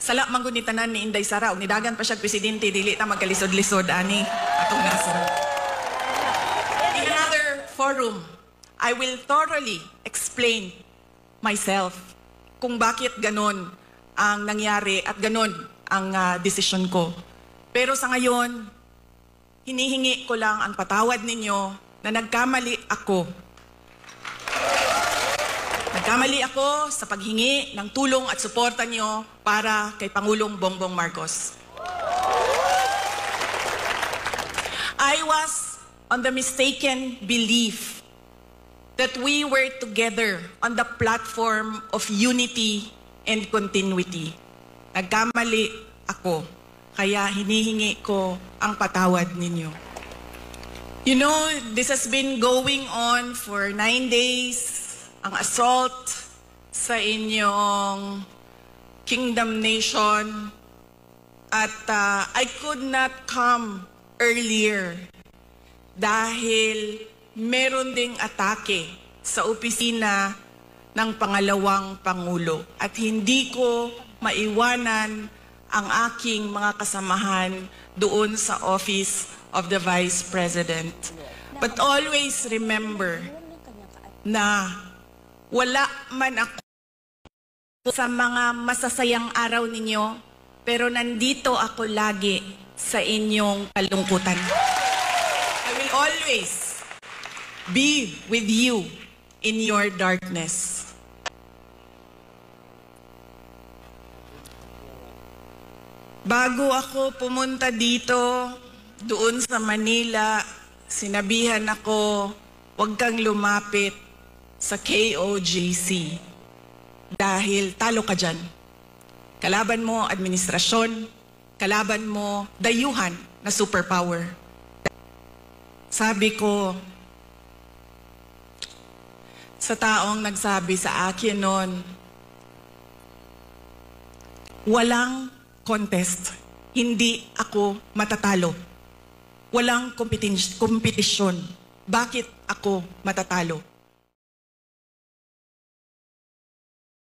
Sala mangunitanan ni Inday Sara, nidagan pa siya presidente, dili ta magkalisod-lisod ani atong nasa. In another forum, I will thoroughly explain myself kung bakit ganon ang nangyari at ganon ang desisyon ko. Pero sa ngayon, hinihingi ko lang ang patawad ninyo na nagkamali ako. Nagkamali ako sa paghingi ng tulong at suporta nyo para kay Pangulong Bongbong Marcos. I was on the mistaken belief that we were together on the platform of unity and continuity. Nagkamali ako, kaya hinihingi ko ang patawad ninyo. You know, this has been going on for 9 days. Ang assault sa inyong kingdom nation. At I could not come earlier dahil meron ding atake sa opisina ng pangalawang Pangulo. At hindi ko maiwanan ang aking mga kasamahan doon sa Office of the Vice President. But always remember na wala man ako sa mga masasayang araw ninyo, pero nandito ako lagi sa inyong kalungkutan. I will always be with you in your darkness. Bago ako pumunta dito, doon sa Manila, sinabihan ako, huwag kang lumapit sa KOJC dahil talo ka dyan. Kalaban mo administrasyon, kalaban mo dayuhan na superpower. Sabi ko sa taong nagsabi sa akin noon, walang contest, hindi ako matatalo. Walang kompetisyon. Bakit ako matatalo?